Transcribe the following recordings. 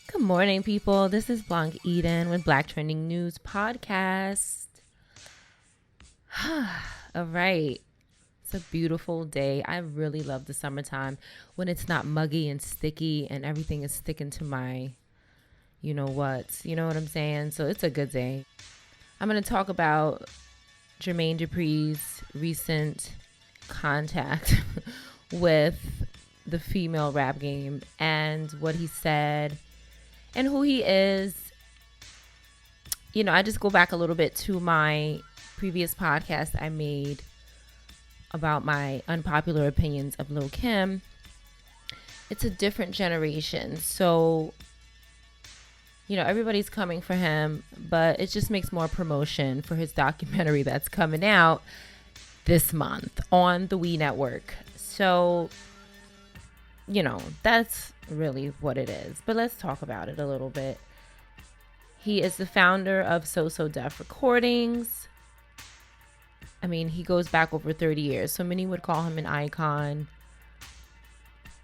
Good morning, people. This is Blanche Eden with Black Trending News Podcast. All right. It's a beautiful day. I really love the summertime when it's not muggy and sticky and everything is sticking to my you know what. You know what I'm saying? So it's a good day. I'm going to talk about Jermaine Dupri's recent contact with the female rap game and what he said and who he is. You know, I just go back a little bit to my previous podcast I made about my unpopular opinions of Lil' Kim. It's a different generation. So, you know, everybody's coming for him, but it just makes more promotion for his documentary that's coming out this month on the We Network. So, you know, that's really what it is. But let's talk about it a little bit. He is the founder of So Def Recordings. I mean, he goes back over 30 years. So many would call him an icon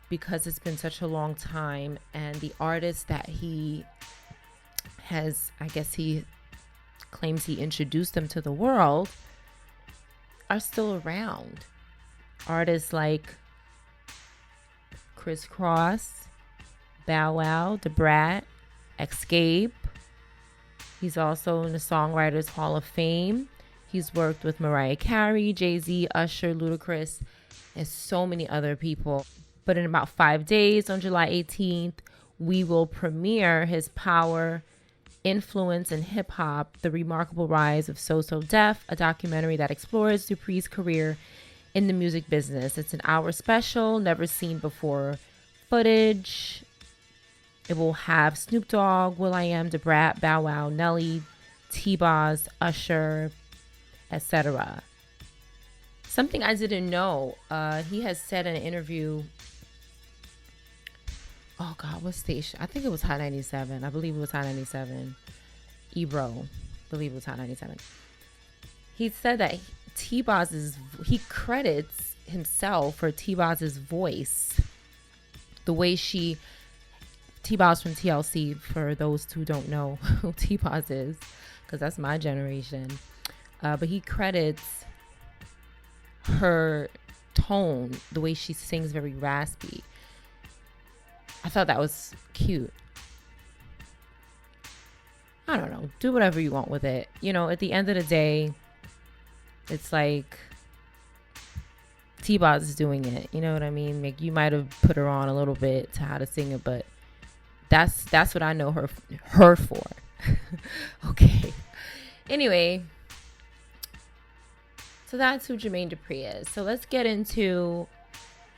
because it's been such a long time. And the artists that he has, I guess he claims he introduced them to the world, are still around. Artists like Criss Cross, Bow Wow, Da Brat, Escape. He's also in the Songwriters Hall of Fame. He's worked with Mariah Carey, Jay-Z, Usher, Ludacris, and so many other people. But in about 5 days, on July 18th, we will premiere his Power, Influence, and Hip Hop, The Remarkable Rise of So Def, a documentary that explores Dupri's career in the music business. It's an hour special, never seen before footage. It will have Snoop Dogg, will.i.am, Da Brat, Bow Wow, Nelly, T-Boz, Usher, etc. Something I didn't know, he has said in an interview, oh God, what station? I think it was Hot 97. I believe it was Hot 97. Ebro, I believe it was Hot 97. He said that he credits himself for T-Boz's voice. The way T-Boz from TLC, for those who don't know who T-Boz is, because that's my generation. But he credits her tone, the way she sings, very raspy. I thought that was cute. I don't know. Do whatever you want with it. You know, at the end of the day, it's like T-Boz is doing it. You know what I mean? Like, you might have put her on a little bit to how to sing it, but that's what I know her for. Okay. Anyway, so that's who Jermaine Dupri is. So let's get into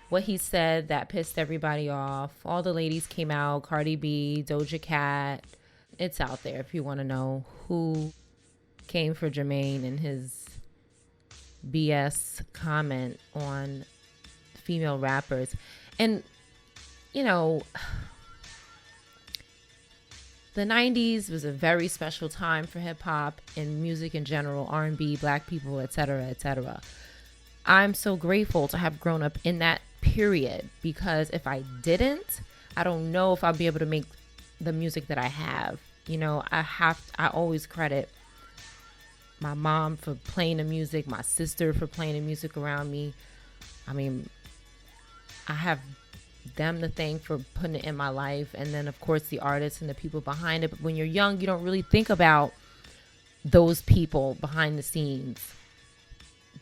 what he said that pissed everybody off. All the ladies came out. Cardi B, Doja Cat. It's out there if you want to know who came for Jermaine and his BS comment on female rappers. And, you know, the 90s was a very special time for hip hop and music in general, R&B, black people, etc., etc. I'm so grateful to have grown up in that period, because if I didn't, I don't know if I'll be able to make the music that I have. You know, I always credit my mom for playing the music, my sister for playing the music around me. I mean, I have them to thank for putting it in my life, and then of course the artists and the people behind it. But when you're young, you don't really think about those people behind the scenes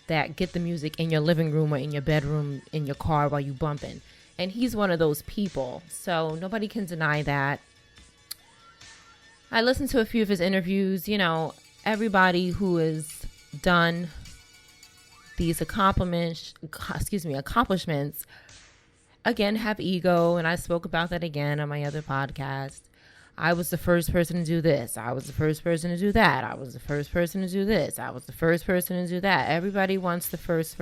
that get the music in your living room or in your bedroom, in your car while you bumping. And he's one of those people, so nobody can deny that. I listened to a few of his interviews. You know, everybody who has done these accomplishments again have ego, and I spoke about that again on my other podcast. I was the first person to do this. I was the first person to do that. I was the first person to do this. I was the first person to do that. Everybody wants the first.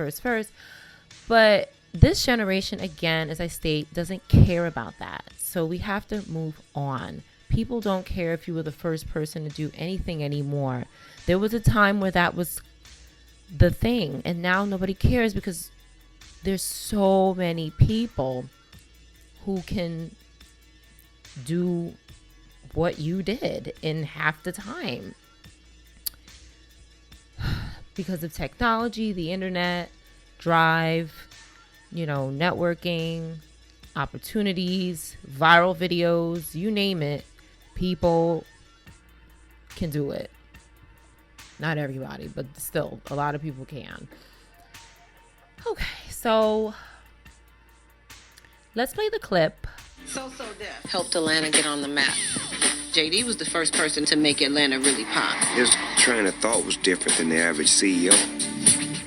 But this generation, again, as I state, doesn't care about that. So we have to move on. People don't care if you were the first person to do anything anymore. There was a time where that was the thing, and now nobody cares because there's so many people who can do what you did in half the time. Because of technology, the internet, drive, networking, opportunities, viral videos, you name it, people can do it. Not everybody, but still, a lot of people can. Okay, so let's play the clip. So Def helped Atlanta get on the map. JD was the first person to make Atlanta really pop. His train of thought was different than the average CEO.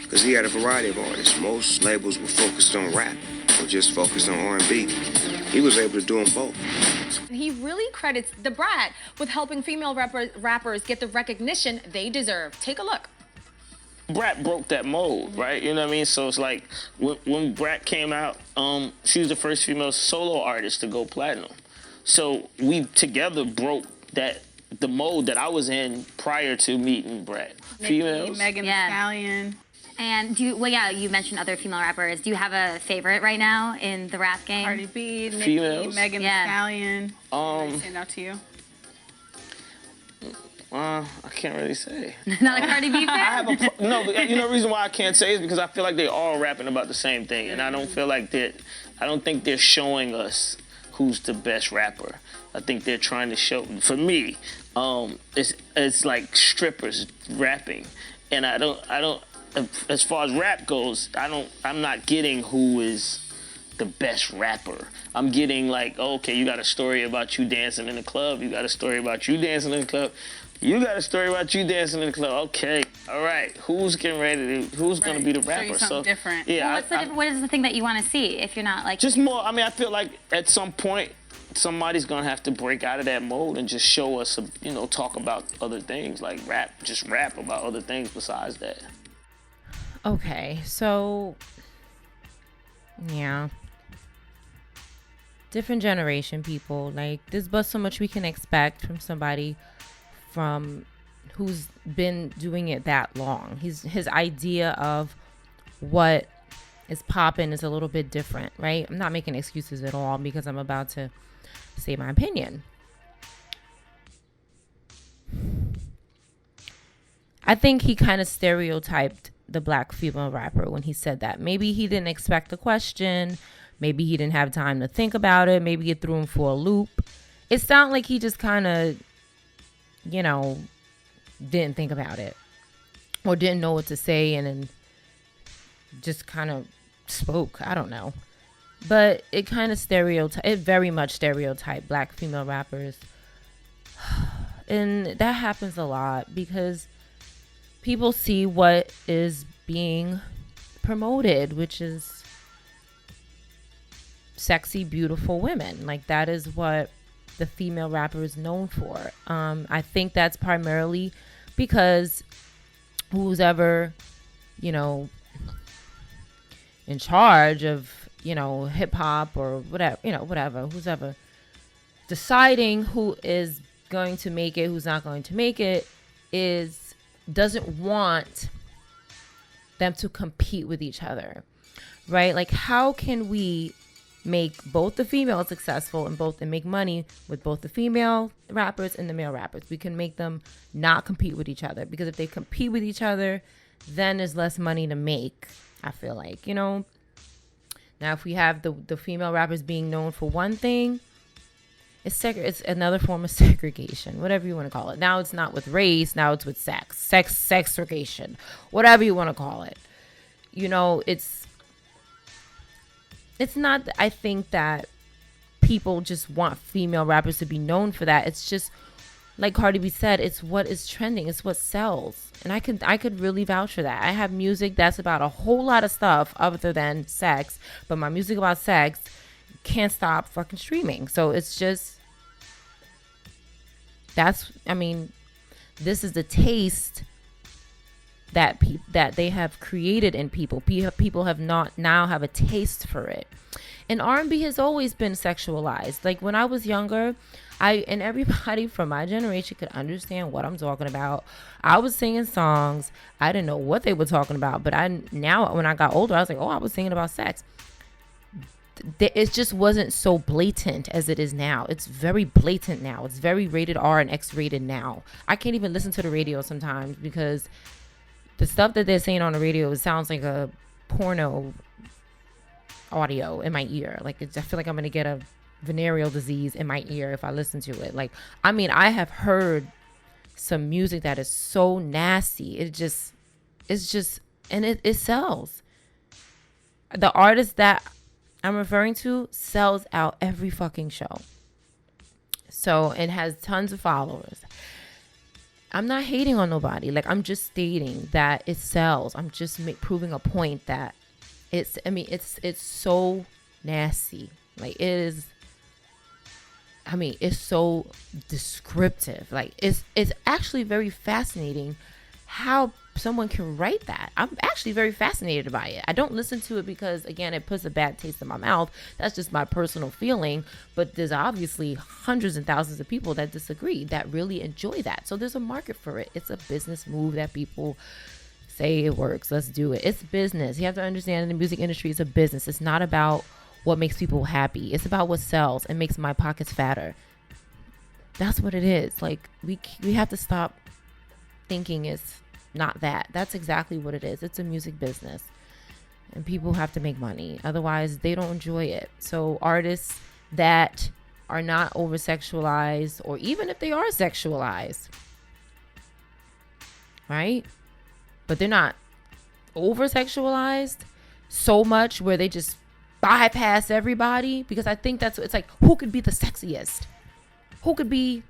Because he had a variety of artists. Most labels were focused on rap or just focused on R&B. He was able to do them both. He really credits the Brat with helping female rappers get the recognition they deserve. Take a look. Brat broke that mold, right? You know what I mean? So it's like when Brat came out, she was the first female solo artist to go platinum. So we together broke the mold that I was in prior to meeting Brat. Females. Megan Thee Stallion. And you mentioned other female rappers. Do you have a favorite right now in the rap game? Cardi B, Nicki, Females. Megan Thee Stallion. Stand out to you? I can't really say. Not a Cardi B fan? The reason why I can't say is because I feel like they're all rapping about the same thing, and I don't think they're showing us who's the best rapper. I think they're trying to show. For me, it's like strippers rapping, and I don't. As far as rap goes, I'm not getting who is the best rapper. I'm getting like, okay, you got a story about you dancing in the club. You got a story about you dancing in the club. You got a story about you dancing in the club. Okay, all right. Who's getting ready to? Who's going to be the rapper? Something different. Yeah. Well, what is the thing that you want to see if you're not like? Just more. I mean, I feel like at some point somebody's going to have to break out of that mold and just show us, talk about other things like rap. Just rap about other things besides that. Okay, so yeah, different generation people. Like, there's but so much we can expect from somebody who's been doing it that long. His idea of what is popping is a little bit different, right? I'm not making excuses at all because I'm about to say my opinion. I think he kind of stereotyped the black female rapper when he said that. Maybe he didn't expect the question. Maybe he didn't have time to think about it. Maybe it threw him for a loop. It sounded like he just kind of, didn't think about it or didn't know what to say and then just kind of spoke. I don't know. But it kind of very much stereotyped black female rappers. And that happens a lot because people see what is being promoted, which is sexy, beautiful women. Like, that is what the female rapper is known for. I think that's primarily because who's ever, in charge of, hip hop or whatever, who's ever deciding who is going to make it, who's not going to make it, doesn't want them to compete with each other, right? Like, how can we make both the females successful and make money with both the female rappers and the male rappers? We can make them not compete with each other, because if they compete with each other, then there's less money to make, I feel like, Now, if we have the female rappers being known for one thing, it's another form of segregation, whatever you want to call it. Now it's not with race, now it's with segregation, whatever you want to call it. It's not, I think, that people just want female rappers to be known for that. It's just, like Cardi B said, it's what is trending. It's what sells. And I could really vouch for that. I have music that's about a whole lot of stuff other than sex, but my music about sex can't stop fucking streaming. So it's just, this is the taste that they have created in people. People have now have a taste for it. And R&B has always been sexualized. Like, when I was younger, and everybody from my generation could understand what I'm talking about. I was singing songs. I didn't know what they were talking about, but now when I got older, I was like, oh, I was singing about sex. it just wasn't so blatant as it is now. It's very blatant now. It's very rated R and X-rated now. I can't even listen to the radio sometimes because the stuff that they're saying on the radio, it sounds like a porno audio in my ear. Like, I feel like I'm gonna get a venereal disease in my ear if I listen to it. Like, I mean, I have heard some music that is so nasty. It's just, and it sells. The artist that I'm referring to sells out every fucking show. So it has tons of followers. I'm not hating on nobody. Like, I'm just stating that it sells. I'm just proving a point that it's so nasty. Like, it is. I mean, it's so descriptive. Like, it's actually very fascinating how someone can write that. I'm actually very fascinated by it. I don't listen to it because, again, it puts a bad taste in my mouth. That's just my personal feeling. But there's obviously hundreds and thousands of people that disagree, that really enjoy that. So there's a market for it. It's a business move that people say it works. Let's do it. It's business. You have to understand, in the music industry, it's a business. It's not about what makes people happy. It's about what sells and makes my pockets fatter. That's what it is. Like, we have to stop thinking it's not that. That's exactly what it is. It's a music business, and people have to make money. Otherwise, they don't enjoy it. So artists that are not over-sexualized, or even if they are sexualized, right? But they're not over-sexualized so much where they just bypass everybody, because I think it's like, who could be the sexiest? Who could be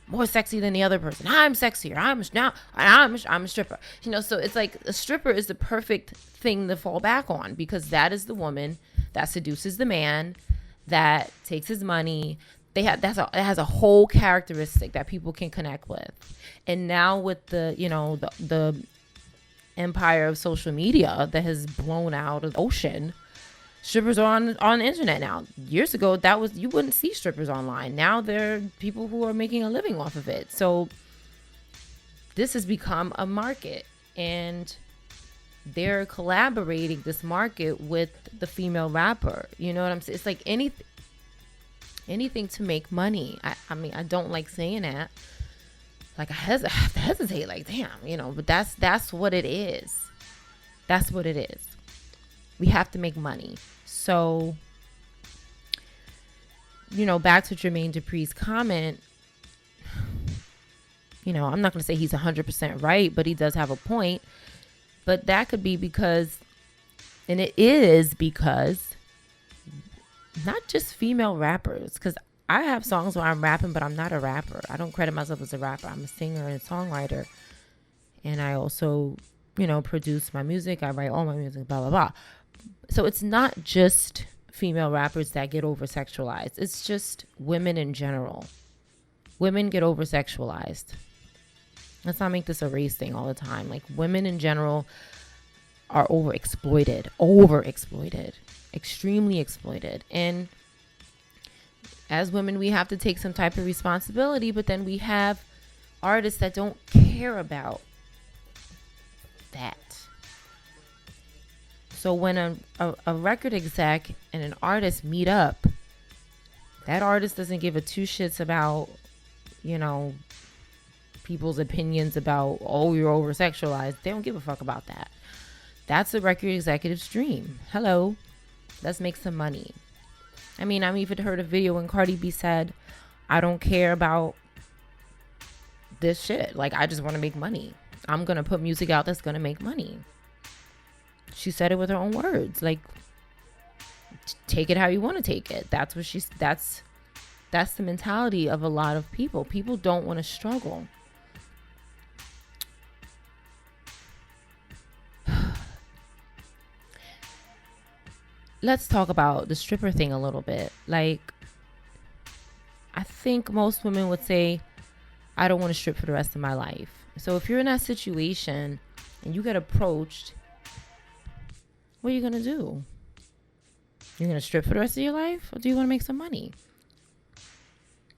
more sexy than the other person? I'm sexier. I'm a stripper. You know, so it's like a stripper is the perfect thing to fall back on, because that is the woman that seduces the man, that takes his money. It has a whole characteristic that people can connect with. And now with the empire of social media that has blown out of the ocean, strippers are on the internet now. Years ago, you wouldn't see strippers online. Now there are people who are making a living off of it. So this has become a market, and they're collaborating this market with the female rapper. You know what I'm saying? It's like anything to make money. I mean, I don't like saying that. Like, I have to hesitate. Like, damn, but that's what it is. That's what it is. We have to make money. So, back to Jermaine Dupri's comment, I'm not going to say he's 100% right, but he does have a point. But that could be because, and it is because, not just female rappers, because I have songs where I'm rapping, but I'm not a rapper. I don't credit myself as a rapper. I'm a singer and songwriter. And I also, produce my music. I write all my music, blah, blah, blah. So it's not just female rappers that get over-sexualized. It's just women in general. Women get over-sexualized. Let's not make this a race thing all the time. Like, women in general are overexploited, extremely exploited. And as women, we have to take some type of responsibility, but then we have artists that don't care about that. So when a record exec and an artist meet up, that artist doesn't give a two shits about, people's opinions about, oh, you're over-sexualized. They don't give a fuck about that. That's the record executive's dream. Hello. Let's make some money. I mean, I've even heard a video when Cardi B said, I don't care about this shit. Like, I just want to make money. I'm going to put music out that's going to make money. She said it with her own words. Like, take it how you want to take it. That's the mentality of a lot of people. People don't want to struggle. Let's talk about the stripper thing a little bit. Like, I think most women would say, I don't want to strip for the rest of my life. So if you're in that situation and you get approached, what are you going to do? You're going to strip for the rest of your life? Or do you want to make some money?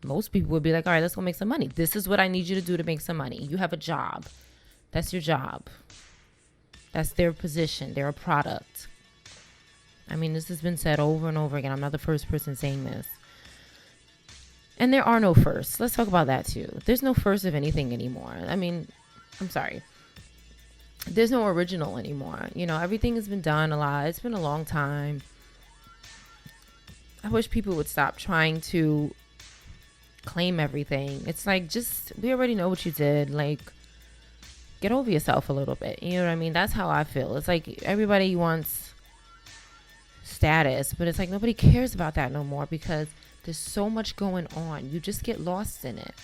Most people would be like, all right, let's go make some money. This is what I need you to do to make some money. You have a job. That's your job. That's their position. They're a product. I mean, this has been said over and over again. I'm not the first person saying this. And there are no firsts. Let's talk about that too. There's no first of anything anymore. I mean, I'm sorry. There's no original anymore. You know, everything has been done a lot. It's been a long time. I wish people would stop trying to claim everything. It's like, just, we already know what you did. Like, get over yourself a little bit. You know what I mean? That's how I feel. It's like everybody wants status, but it's like nobody cares about that no more because there's so much going on. You just get lost in it.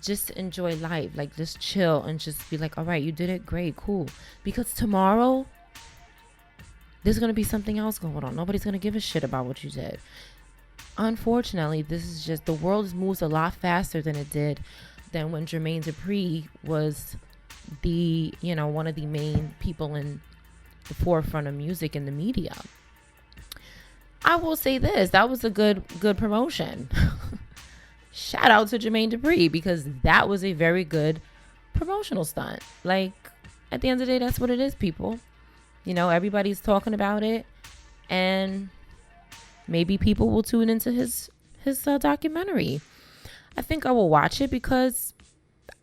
Just enjoy life. Like, just chill and just be like, all right, you did it. Great, cool. Because tomorrow, there's going to be something else going on. Nobody's going to give a shit about what you did. Unfortunately, this is just, the world moves a lot faster than it did than when Jermaine Dupri was the, you know, one of the main people in the forefront of music in the media. I will say this, that was a good promotion. Shout out to Jermaine Dupri, because that was a very good promotional stunt. Like, at the end of the day, that's what it is, people. You know, everybody's talking about it, and maybe people will tune into his documentary. I think I will watch it because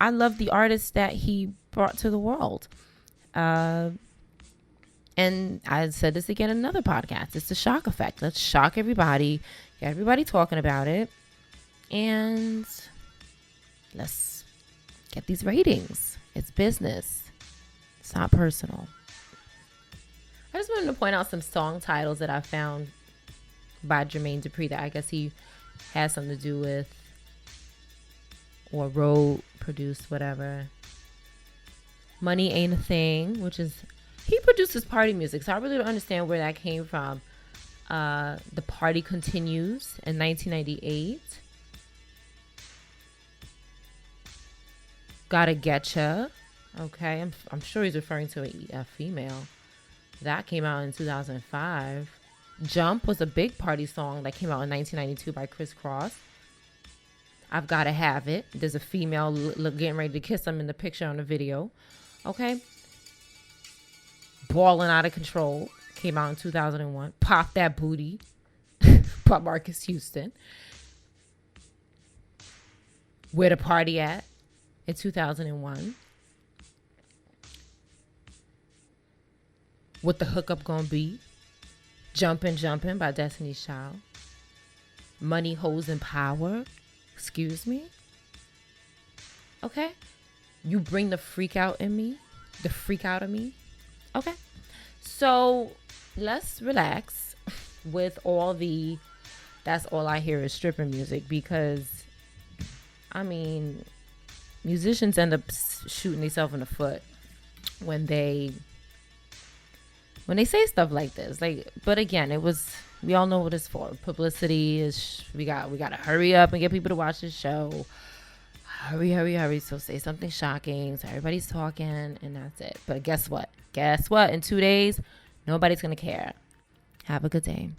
I love the artist that he brought to the world. And I said this again in another podcast. It's the shock effect. Let's shock everybody. Get everybody talking about it. And let's get these ratings. It's business. It's not personal. I just wanted to point out some song titles that I found by Jermaine Dupri that I guess he has something to do with, or wrote, produced, whatever. Money Ain't a Thing, which is, he produces party music, so I really don't understand where that came from. The Party Continues in 1998. Gotta Getcha. Okay, I'm sure he's referring to a female. That came out in 2005. Jump was a big party song that came out in 1992 by Chris Cross. I've Gotta Have It. There's a female getting ready to kiss him in the picture on the video. Okay. Ballin' Out of Control came out in 2001. Pop That Booty by Marcus Houston. Where the Party At in 2001. What the Hookup Gonna Be? Jumpin' by Destiny's Child. Money, Hoes, and Power. Excuse me? Okay. You Bring the Freak Out in Me. The Freak Out of Me. Okay. So let's relax with all the, that's all I hear is stripper music, because I mean, musicians end up shooting themselves in the foot when they say stuff like this. Like, but again, it was, we all know what it's for. Publicity is, we got to hurry up and get people to watch this show. Hurry. So say something shocking, so everybody's talking, and that's it. But guess what? In 2 days, nobody's going to care. Have a good day.